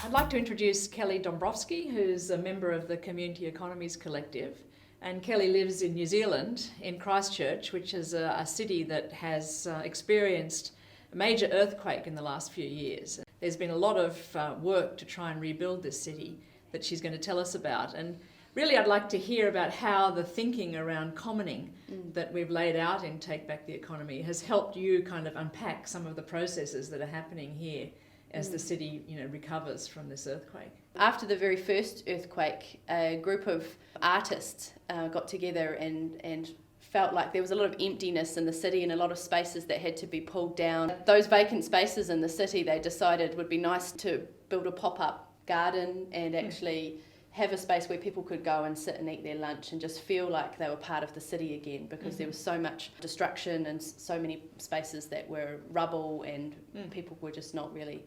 I'd like to introduce Kelly Dombroski, who's a member of the Community Economies Collective. And Kelly lives in New Zealand, in Christchurch, which is a city that has experienced a major earthquake in the last few years. There's been a lot of work to try and rebuild this city that she's going to tell us about. And really I'd like to hear about how the thinking around commoning that we've laid out in Take Back the Economy has helped you kind of unpack some of the processes that are happening here as the city, recovers from this earthquake. After the very first earthquake, a group of artists got together and felt like there was a lot of emptiness in the city and a lot of spaces that had to be pulled down. Those vacant spaces in the city, they decided would be nice to build a pop-up garden and actually have a space where people could go and sit and eat their lunch and just feel like they were part of the city again, because there was so much destruction and so many spaces that were rubble and people were just not really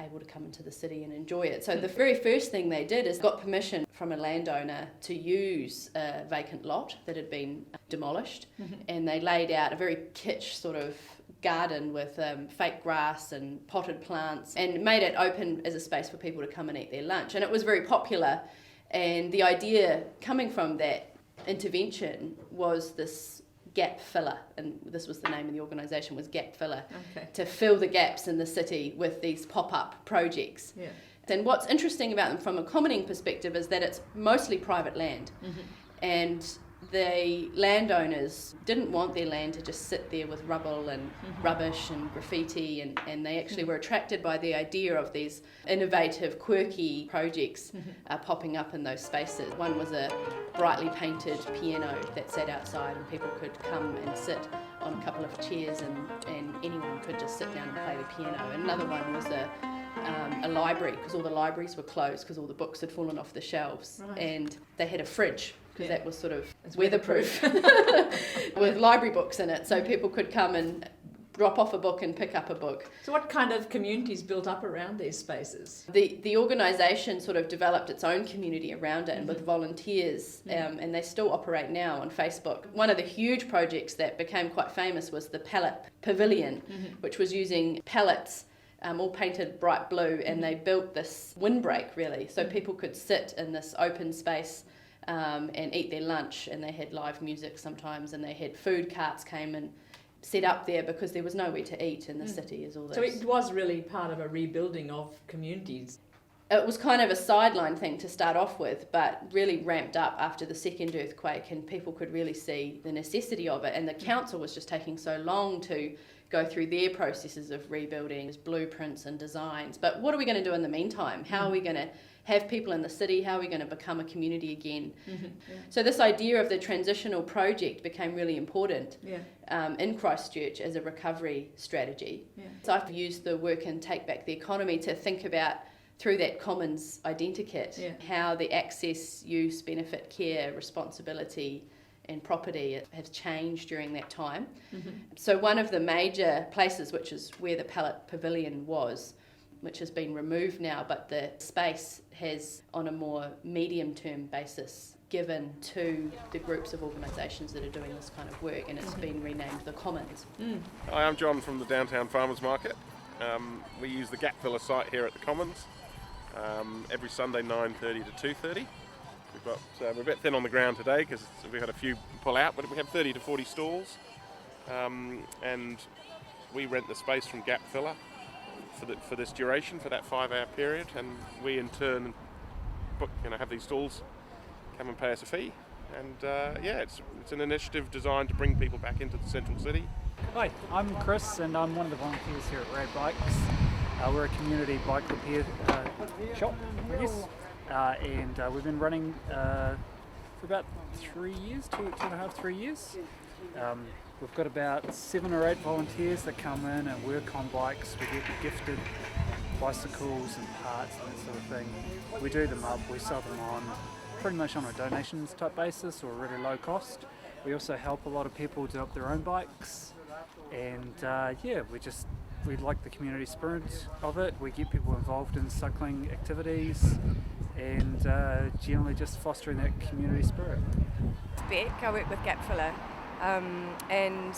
able to come into the city and enjoy it. So the very first thing they did is got permission from a landowner to use a vacant lot that had been demolished, and they laid out a very kitsch sort of garden with fake grass and potted plants and made it open as a space for people to come and eat their lunch. And it was very popular, and the idea coming from that intervention was this gap filler, and this was the name of the organisation, was Gap Filler, to fill the gaps in the city with these pop-up projects. Yeah. And what's interesting about them from a commoning perspective is that it's mostly private land, and the landowners didn't want their land to just sit there with rubble and rubbish and graffiti, and they actually were attracted by the idea of these innovative, quirky projects popping up in those spaces. One was a brightly painted piano that sat outside, and people could come and sit on a couple of chairs, and anyone could just sit down and play the piano. Another one was a library, because all the libraries were closed because all the books had fallen off the shelves, and they had a fridge because that was sort of weatherproof with library books in it, so people could come and drop off a book and pick up a book. So what kind of communities built up around these spaces? The organisation sort of developed its own community around it, and with volunteers, and they still operate now on Facebook. One of the huge projects that became quite famous was the Palet Pavilion, which was using pallets all painted bright blue, and they built this windbreak really, so people could sit in this open space and eat their lunch, and they had live music sometimes, and they had food carts came and set up there because there was nowhere to eat in the city. So it was really part of a rebuilding of communities. It was kind of a sideline thing to start off with, but really ramped up after the second earthquake, and people could really see the necessity of it, and the council was just taking so long to go through their processes of rebuilding, blueprints and designs. But what are we going to do in the meantime? How are we going to have people in the city? How are we going to become a community again? So this idea of the transitional project became really important in Christchurch as a recovery strategy. So I've used the work in Take Back the Economy to think about, through that commons identikit, how the access, use, benefit, care, responsibility and property has changed during that time. So one of the major places, which is where the Palet Pavilion was, which has been removed now, but the space has, on a more medium-term basis, given to the groups of organisations that are doing this kind of work, and it's been renamed the Commons. Hi, I'm John from the Downtown Farmers Market. We use the Gap Filler site here at the Commons every Sunday 9:30 to 2:30. We're a bit thin on the ground today because we've had a few pull out, but we have 30 to 40 stalls, and we rent the space from Gap Filler for this duration, for that 5-hour period, and we in turn have these stalls come and pay us a fee, and it's an initiative designed to bring people back into the central city. Hi, I'm Chris, and I'm one of the volunteers here at Rad Bikes. We're a community bike repair shop, I guess, and we've been running for about 3 years, two and a half, 3 years. We've got about 7 or 8 volunteers that come in and work on bikes. We get gifted bicycles and parts and that sort of thing. We do them up, we sell them on pretty much on a donations type basis or really low cost. We also help a lot of people do up their own bikes, and we like the community spirit of it. We get people involved in cycling activities and generally just fostering that community spirit. Beck, I work with Gap Filler, and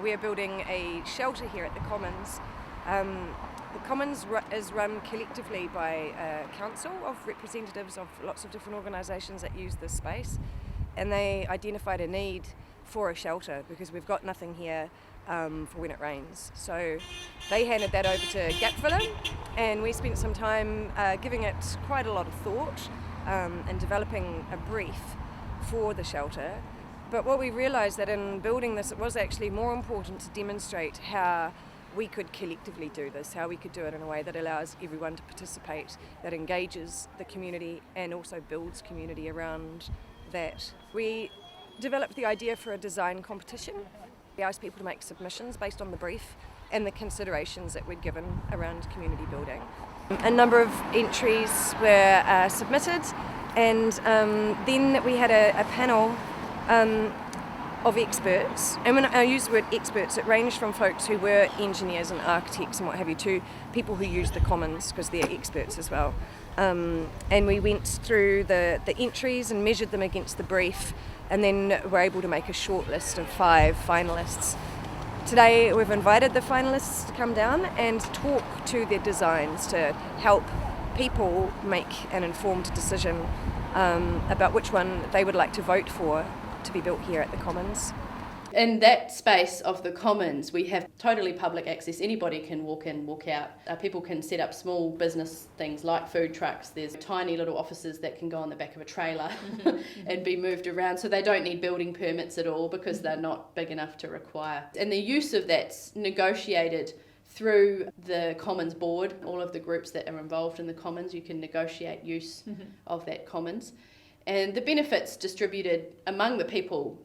we are building a shelter here at the Commons The Commons is run collectively by a council of representatives of lots of different organisations that use this space, and they identified a need for a shelter because we've got nothing here for when it rains. So they handed that over to Gap Villa, and we spent some time giving it quite a lot of thought and developing a brief for the shelter. But what we realised that in building this, it was actually more important to demonstrate how we could collectively do this, how we could do it in a way that allows everyone to participate, that engages the community and also builds community around that. We developed the idea for a design competition. We asked people to make submissions based on the brief and the considerations that we'd given around community building. A number of entries were submitted, and then we had a panel of experts, and when I use the word experts, it ranged from folks who were engineers and architects and what have you to people who use the Commons because they're experts as well. And we went through the entries and measured them against the brief, and then were able to make a short list of 5 finalists. Today we've invited the finalists to come down and talk to their designs to help people make an informed decision about which one they would like to vote for to be built here at the Commons. In that space of the Commons, we have totally public access. Anybody can walk in, walk out. People can set up small business things like food trucks. There's tiny little offices that can go on the back of a trailer and be moved around. So they don't need building permits at all because they're not big enough to require. And the use of that's negotiated through the Commons board. All of the groups that are involved in the Commons, you can negotiate use of that Commons. And the benefits distributed among the people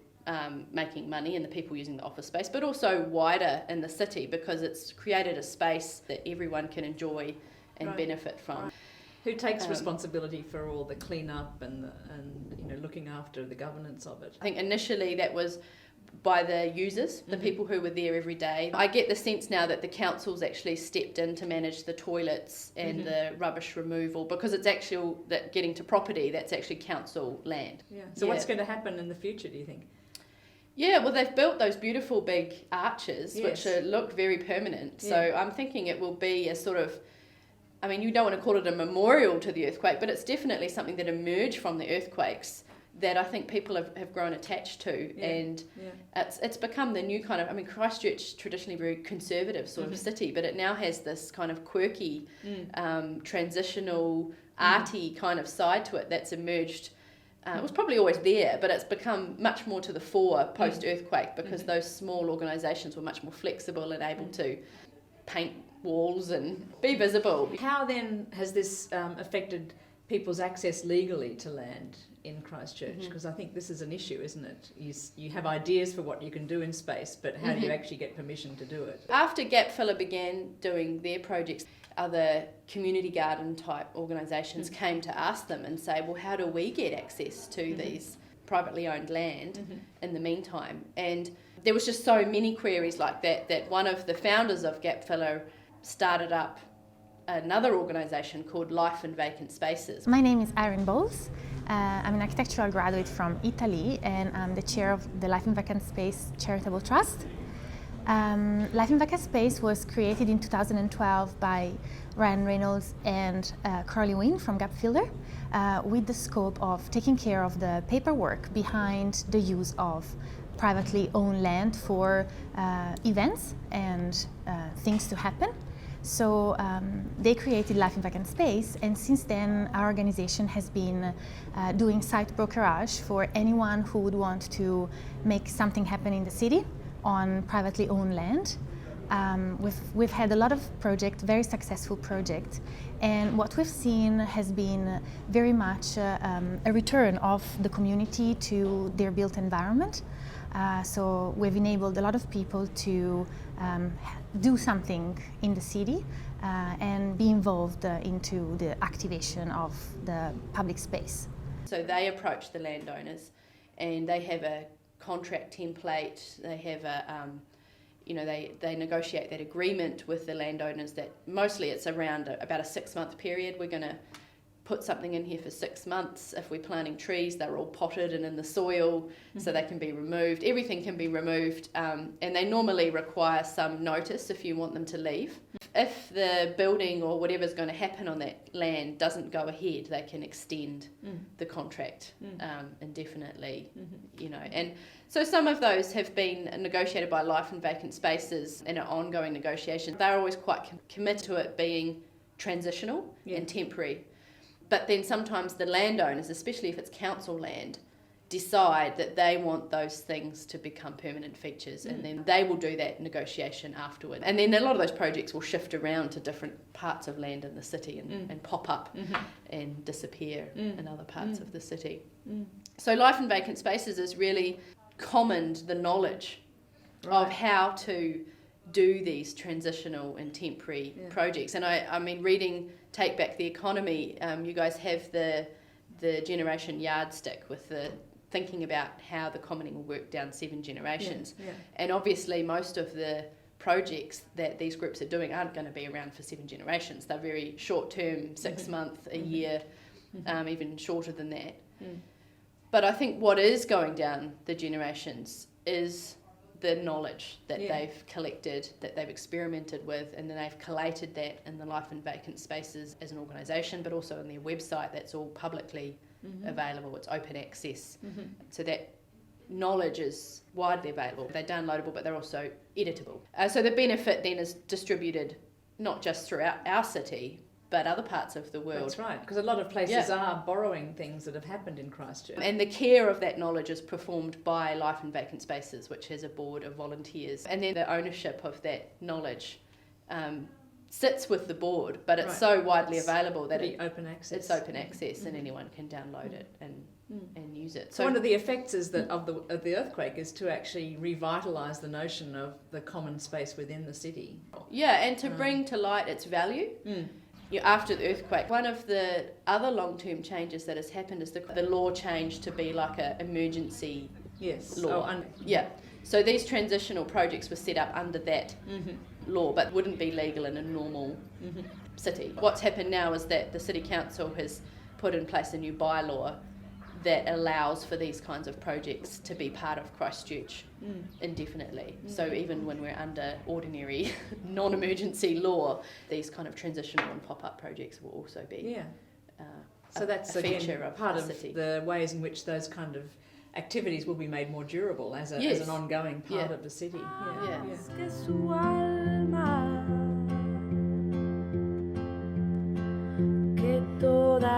making money and the people using the office space, but also wider in the city because it's created a space that everyone can enjoy and benefit from. Right. Who takes responsibility for all the clean-up and looking after the governance of it? I think initially that was by the users, the people who were there every day. I get the sense now that the council's actually stepped in to manage the toilets and the rubbish removal because it's actually that getting to property, that's actually council land. Yeah. So what's going to happen in the future, do you think? Yeah, well, they've built those beautiful big arches, which look very permanent. So I'm thinking it will be a sort of, I mean, you don't want to call it a memorial to the earthquake, but it's definitely something that emerged from the earthquakes that I think people have grown attached to, and it's become the new kind of, I mean, Christchurch traditionally very conservative sort of city, but it now has this kind of quirky, transitional, arty kind of side to it that's emerged. It was probably always there, but it's become much more to the fore post-earthquake because those small organisations were much more flexible and able to paint walls and be visible. How then has this affected people's access legally to land in Christchurch? Because I think this is an issue, isn't it? You have ideas for what you can do in space, but how do you actually get permission to do it? After Gap Villa began doing their projects, other community garden type organisations came to ask them and say, well, how do we get access to these privately owned land in the meantime? And there was just so many queries like that one of the founders of Gap Villa started up another organisation called Life in Vacant Spaces. My name is Irene Bowles. I'm an architectural graduate from Italy, and I'm the chair of the Life in Vacant Space Charitable Trust. Life in Vacant Space was created in 2012 by Ryan Reynolds and Carly Wynn from Gap Villa with the scope of taking care of the paperwork behind the use of privately owned land for events and things to happen. So they created Life in Vacant Space, and since then our organization has been doing site brokerage for anyone who would want to make something happen in the city on privately owned land. We've had a lot of projects, very successful projects, and what we've seen has been very much a return of the community to their built environment. So we've enabled a lot of people to do something in the city and be involved into the activation of the public space. So they approach the landowners and they have a contract template, they have a, they negotiate that agreement with the landowners that mostly it's around about a 6-month period. We're going to put something in here for 6 months. If we're planting trees, they're all potted and in the soil, so they can be removed. Everything can be removed, and they normally require some notice if you want them to leave. if the building or whatever's going to happen on that land doesn't go ahead, they can extend the contract indefinitely, you know. And so some of those have been negotiated by Life and Vacant Spaces in an ongoing negotiation. They're always quite committed to it being transitional and temporary. But then sometimes the landowners, especially if it's council land, decide that they want those things to become permanent features, and then they will do that negotiation afterward. And then a lot of those projects will shift around to different parts of land in the city and pop up and disappear in other parts of the city. So Life and Vacant Spaces has really commoned the knowledge of how to do these transitional and temporary projects. And I mean, reading Take Back the Economy, you guys have the generation yardstick with the thinking about how the commoning will work down 7 generations. And obviously most of the projects that these groups are doing aren't going to be around for 7 generations. They're very short term, 6 months, a year, even shorter than that. But I think what is going down the generations is the knowledge that they've collected, that they've experimented with, and then they've collated that in the Life and Vacant Spaces as an organisation, but also on their website. That's all publicly available. It's open access. So that knowledge is widely available. They're downloadable, but they're also editable. So the benefit then is distributed not just throughout our city, but other parts of the world. That's right, because a lot of places are borrowing things that have happened in Christchurch. And the care of that knowledge is performed by Life and Vacant Spaces, which has a board of volunteers. And then the ownership of that knowledge sits with the board, but it's so widely available that it's open access and anyone can download it and use it. So one of the effects is that of the earthquake is to actually revitalise the notion of the common space within the city. Yeah, and to bring to light its value. After the earthquake, one of the other long-term changes that has happened is the law changed to be like an emergency law. So these transitional projects were set up under that law, but wouldn't be legal in a normal city. What's happened now is that the City Council has put in place a new bylaw that allows for these kinds of projects to be part of Christchurch indefinitely. So even when we're under ordinary non-emergency law, these kind of transitional and pop-up projects will also be so that's a feature again, of part the of city. the ways in which those kind of activities will be made more durable as an ongoing part of the city.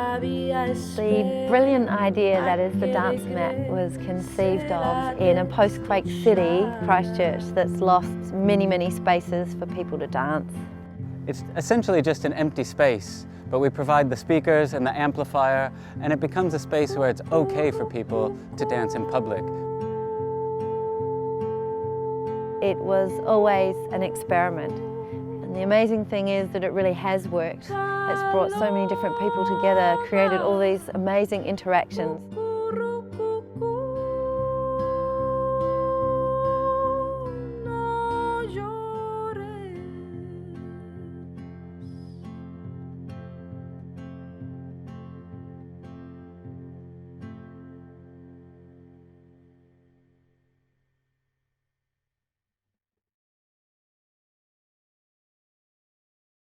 The brilliant idea that is the dance mat was conceived of in a post-quake city, Christchurch, that's lost many, many spaces for people to dance. It's essentially just an empty space, but we provide the speakers and the amplifier, and it becomes a space where it's okay for people to dance in public. It was always an experiment, and the amazing thing is that it really has worked. It's brought so many different people together, created all these amazing interactions.